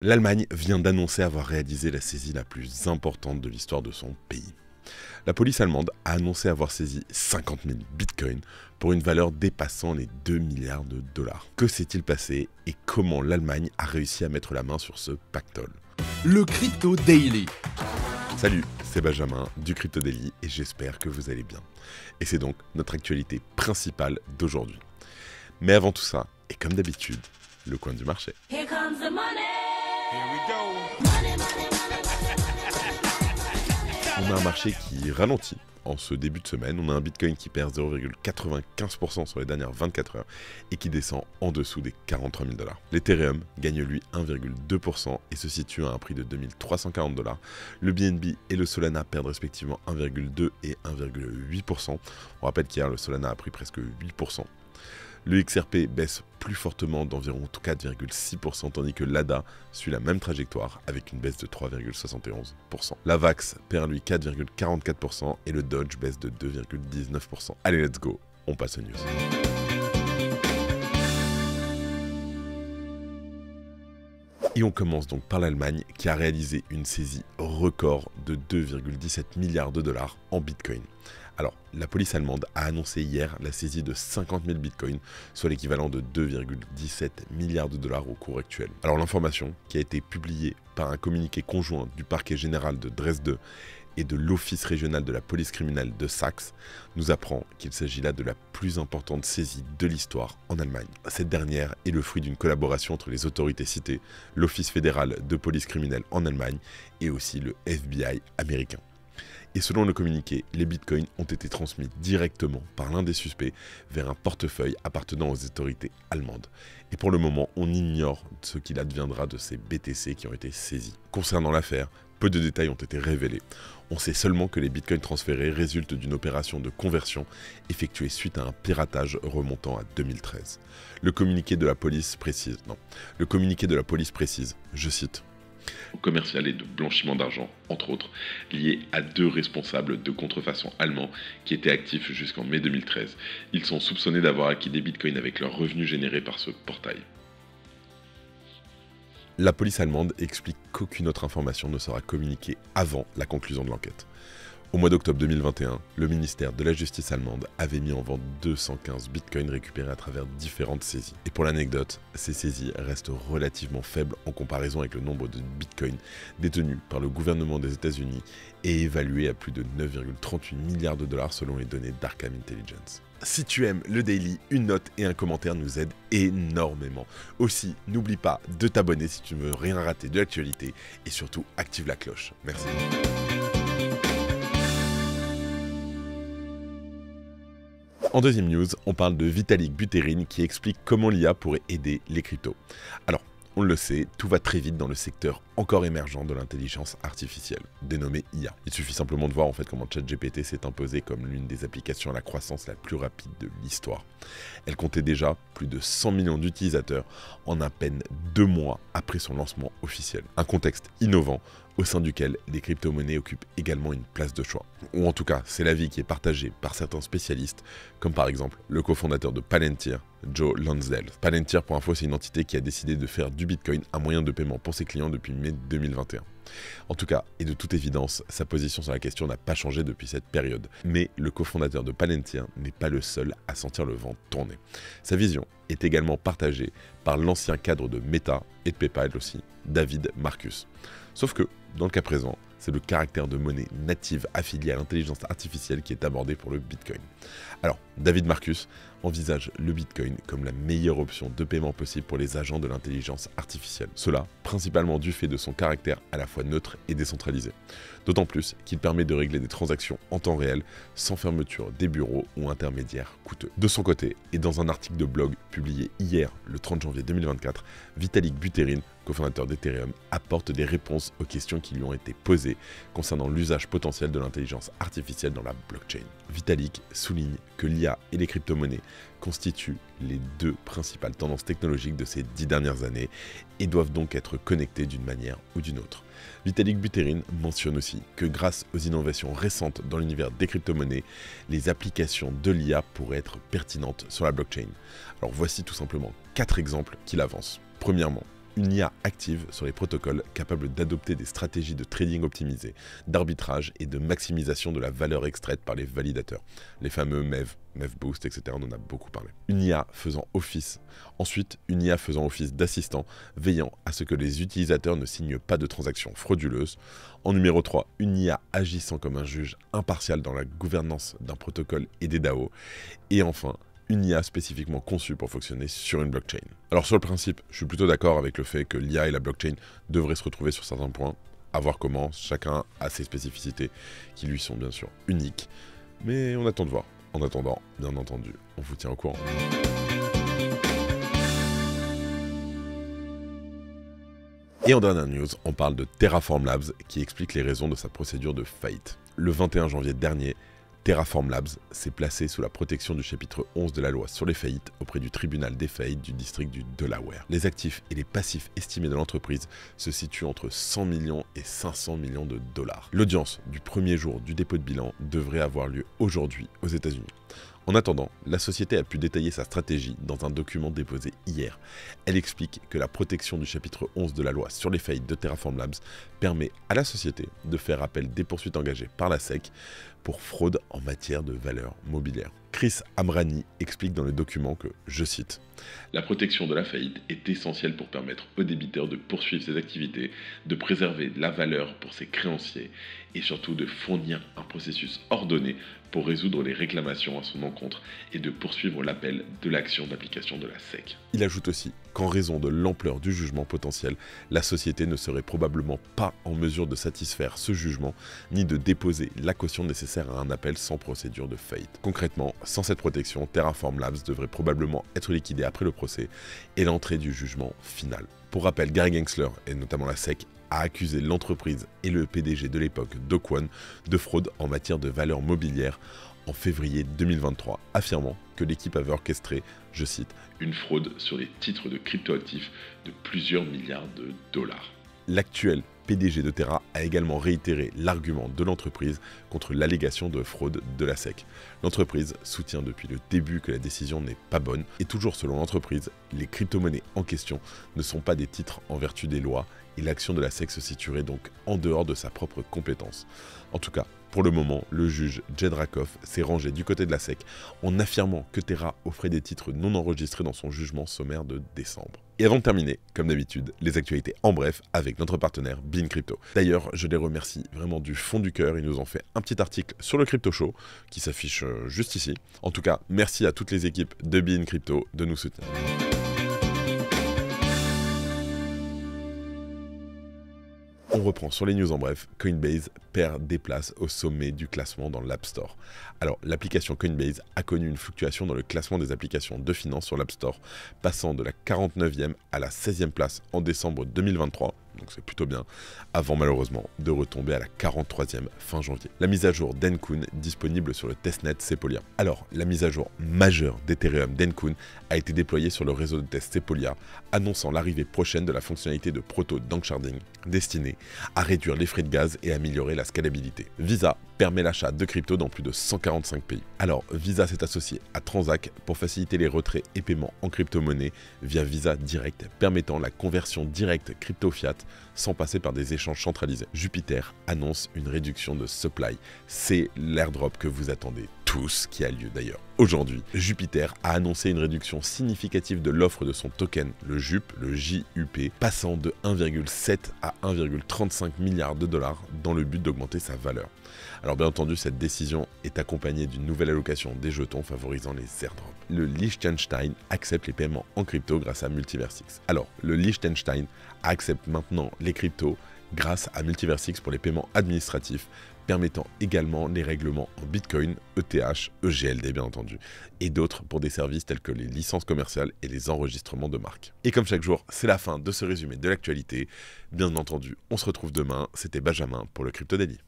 L'Allemagne vient d'annoncer avoir réalisé la saisie la plus importante de l'histoire de son pays. La police allemande a annoncé avoir saisi 50 000 bitcoins pour une valeur dépassant les 2 milliards de dollars. Que s'est-il passé et comment l'Allemagne a réussi à mettre la main sur ce pactole? Le Crypto Daily. Salut, c'est Benjamin du Crypto Daily et j'espère que vous allez bien. Et c'est donc notre actualité principale d'aujourd'hui. Mais avant tout ça, et comme d'habitude, le coin du marché. Here comes the money. On a un marché qui ralentit en ce début de semaine. On a un Bitcoin qui perd 0,95% sur les dernières 24 heures et qui descend en dessous des 43 000 $. L'Ethereum gagne lui 1,2% et se situe à un prix de 2340 $. Le BNB et le Solana perdent respectivement 1,2 et 1,8%. On rappelle qu'hier le Solana a pris presque 8%. Le XRP baisse plus fortement d'environ 4,6%, tandis que l'ADA suit la même trajectoire avec une baisse de 3,71%. La VAX perd lui 4,44% et le Dodge baisse de 2,19%. Allez, let's go, on passe aux news. Et on commence donc par l'Allemagne qui a réalisé une saisie record de 2,17 milliards de dollars en Bitcoin. Alors, la police allemande a annoncé hier la saisie de 50 000 bitcoins, soit l'équivalent de 2,17 milliards de dollars au cours actuel. Alors l'information, qui a été publiée par un communiqué conjoint du parquet général de Dresde et de l'office régional de la police criminelle de Saxe, nous apprend qu'il s'agit là de la plus importante saisie de l'histoire en Allemagne. Cette dernière est le fruit d'une collaboration entre les autorités citées, l'office fédéral de police criminelle en Allemagne et aussi le FBI américain. Et selon le communiqué, les bitcoins ont été transmis directement par l'un des suspects vers un portefeuille appartenant aux autorités allemandes. Et pour le moment, on ignore ce qu'il adviendra de ces BTC qui ont été saisis. Concernant l'affaire, peu de détails ont été révélés. On sait seulement que les bitcoins transférés résultent d'une opération de conversion effectuée suite à un piratage remontant à 2013. Le communiqué de la police précise, je cite, commercial et de blanchiment d'argent, entre autres, liés à 2 responsables de contrefaçon allemands qui étaient actifs jusqu'en mai 2013. Ils sont soupçonnés d'avoir acquis des bitcoins avec leurs revenus générés par ce portail. La police allemande explique qu'aucune autre information ne sera communiquée avant la conclusion de l'enquête. Au mois d'octobre 2021, le ministère de la Justice allemande avait mis en vente 215 bitcoins récupérés à travers différentes saisies. Et pour l'anecdote, ces saisies restent relativement faibles en comparaison avec le nombre de bitcoins détenus par le gouvernement des États-Unis et évalués à plus de 9,38 milliards de dollars selon les données d'Arkham Intelligence. Si tu aimes le Daily, une note et un commentaire nous aident énormément. Aussi, n'oublie pas de t'abonner si tu ne veux rien rater de l'actualité et surtout active la cloche. Merci. En deuxième news, on parle de Vitalik Buterin qui explique comment l'IA pourrait aider les cryptos. Alors, on le sait, tout va très vite dans le secteur encore émergent de l'intelligence artificielle, dénommé IA. Il suffit simplement de voir en fait comment ChatGPT s'est imposé comme l'une des applications à la croissance la plus rapide de l'histoire. Elle comptait déjà plus de 100 millions d'utilisateurs en à peine 2 mois après son lancement officiel. Un contexte innovant au sein duquel les crypto-monnaies occupent également une place de choix. Ou en tout cas, c'est l'avis qui est partagé par certains spécialistes, comme par exemple le cofondateur de Palantir, Joe Lonsdale. Palantir, pour info, c'est une entité qui a décidé de faire du Bitcoin un moyen de paiement pour ses clients depuis mai 2021. En tout cas, et de toute évidence, sa position sur la question n'a pas changé depuis cette période. Mais le cofondateur de Palantir n'est pas le seul à sentir le vent tourner. Sa vision est également partagée par l'ancien cadre de Meta et de PayPal aussi, David Marcus. Sauf que, dans le cas présent, c'est le caractère de monnaie native affiliée à l'intelligence artificielle qui est abordé pour le Bitcoin. Alors, David Marcus envisage le Bitcoin comme la meilleure option de paiement possible pour les agents de l'intelligence artificielle. Cela, principalement du fait de son caractère à la fois neutre et décentralisé. D'autant plus qu'il permet de régler des transactions en temps réel sans fermeture des bureaux ou intermédiaires coûteux. De son côté, et dans un article de blog publié hier, le 30 janvier 2024, Vitalik Buterin, cofondateur d'Ethereum, apporte des réponses aux questions qui lui ont été posées concernant l'usage potentiel de l'intelligence artificielle dans la blockchain. Vitalik souligne que l'IA et les crypto-monnaies constituent les 2 principales tendances technologiques de ces 10 dernières années et doivent donc être connectées d'une manière ou d'une autre. Vitalik Buterin mentionne aussi que grâce aux innovations récentes dans l'univers des crypto-monnaies, les applications de l'IA pourraient être pertinentes sur la blockchain. Alors voici tout simplement 4 exemples qu'il avance. Premièrement, une IA active sur les protocoles capable d'adopter des stratégies de trading optimisées, d'arbitrage et de maximisation de la valeur extraite par les validateurs. Les fameux MEV Boost, etc. On en a beaucoup parlé. Une IA faisant office. Ensuite, une IA faisant office d'assistant, veillant à ce que les utilisateurs ne signent pas de transactions frauduleuses. En numéro 3, une IA agissant comme un juge impartial dans la gouvernance d'un protocole et des DAO. Et enfin, une IA spécifiquement conçue pour fonctionner sur une blockchain. Alors sur le principe, je suis plutôt d'accord avec le fait que l'IA et la blockchain devraient se retrouver sur certains points, à voir comment, chacun a ses spécificités qui lui sont bien sûr uniques. Mais on attend de voir. En attendant, bien entendu, on vous tient au courant. Et en dernière news, on parle de Terraform Labs qui explique les raisons de sa procédure de faillite. Le 21 janvier dernier, Terraform Labs s'est placé sous la protection du chapitre 11 de la loi sur les faillites auprès du tribunal des faillites du district du Delaware. Les actifs et les passifs estimés de l'entreprise se situent entre 100 millions et 500 millions de dollars. L'audience du premier jour du dépôt de bilan devrait avoir lieu aujourd'hui aux États-Unis. En attendant, la société a pu détailler sa stratégie dans un document déposé hier. Elle explique que la protection du chapitre 11 de la loi sur les faillites de Terraform Labs permet à la société de faire appel des poursuites engagées par la SEC pour fraude en matière de valeurs mobilières. Chris Amrani explique dans le document que, je cite, « La protection de la faillite est essentielle pour permettre aux débiteurs de poursuivre ses activités, de préserver la valeur pour ses créanciers et surtout de fournir un processus ordonné pour résoudre les réclamations à son encontre et de poursuivre l'appel de l'action d'application de la SEC. » Il ajoute aussi qu'en raison de l'ampleur du jugement potentiel, la société ne serait probablement pas en mesure de satisfaire ce jugement ni de déposer la caution nécessaire à un appel sans procédure de faillite. Concrètement, sans cette protection, Terraform Labs devrait probablement être liquidé après le procès et l'entrée du jugement final. Pour rappel, Gary Gensler, et notamment la SEC, a accusé l'entreprise et le PDG de l'époque, Do Kwon, de fraude en matière de valeurs mobilières en février 2023, affirmant que l'équipe avait orchestré, je cite, « une fraude sur les titres de cryptoactifs de plusieurs milliards de dollars ». L'actuel PDG de Terra a également réitéré l'argument de l'entreprise contre l'allégation de fraude de la SEC. L'entreprise soutient depuis le début que la décision n'est pas bonne et toujours selon l'entreprise, les crypto-monnaies en question ne sont pas des titres en vertu des lois et l'action de la SEC se situerait donc en dehors de sa propre compétence. En tout cas, pour le moment, le juge Jed Rakoff s'est rangé du côté de la SEC en affirmant que Terra offrait des titres non enregistrés dans son jugement sommaire de décembre. Et avant de terminer, comme d'habitude, les actualités en bref avec notre partenaire Bean Crypto. D'ailleurs, je les remercie vraiment du fond du cœur, ils nous ont fait un petit article sur le Crypto Show qui s'affiche juste ici. En tout cas, merci à toutes les équipes de Bean Crypto de nous soutenir. On reprend sur les news en bref, Coinbase perd des places au sommet du classement dans l'App Store. Alors, l'application Coinbase a connu une fluctuation dans le classement des applications de finance sur l'App Store, passant de la 49e à la 16e place en décembre 2023, donc c'est plutôt bien, avant malheureusement de retomber à la 43e fin janvier. La mise à jour d'Encun disponible sur le testnet Sepolia. Alors, la mise à jour majeure d'Ethereum d'Encun a été déployée sur le réseau de test Sepolia, annonçant l'arrivée prochaine de la fonctionnalité de proto-danksharding destinée à réduire les frais de gaz et améliorer la scalabilité. Visa permet l'achat de crypto dans plus de 145 pays. Alors, Visa s'est associé à Transac pour faciliter les retraits et paiements en crypto-monnaie via Visa Direct, permettant la conversion directe crypto-fiat sans passer par des échanges centralisés. Jupiter annonce une réduction de supply. C'est l'airdrop que vous attendez tous, qui a lieu d'ailleurs aujourd'hui. Jupiter a annoncé une réduction significative de l'offre de son token, le JUP, le JUP, passant de 1,7 à 1,35 milliard de dollars dans le but d'augmenter sa valeur. Alors bien entendu, cette décision est accompagnée d'une nouvelle allocation des jetons favorisant les airdrops. Le Liechtenstein accepte les paiements en crypto grâce à Multiversix. Alors, le Liechtenstein accepte maintenant les cryptos grâce à Multiversix pour les paiements administratifs, permettant également les règlements en Bitcoin, ETH, EGLD bien entendu, et d'autres pour des services tels que les licences commerciales et les enregistrements de marques. Et comme chaque jour, c'est la fin de ce résumé de l'actualité. Bien entendu, on se retrouve demain. C'était Benjamin pour le Crypto Daily.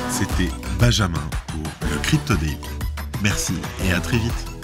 C'était Benjamin pour le Crypto Daily. Merci et à très vite.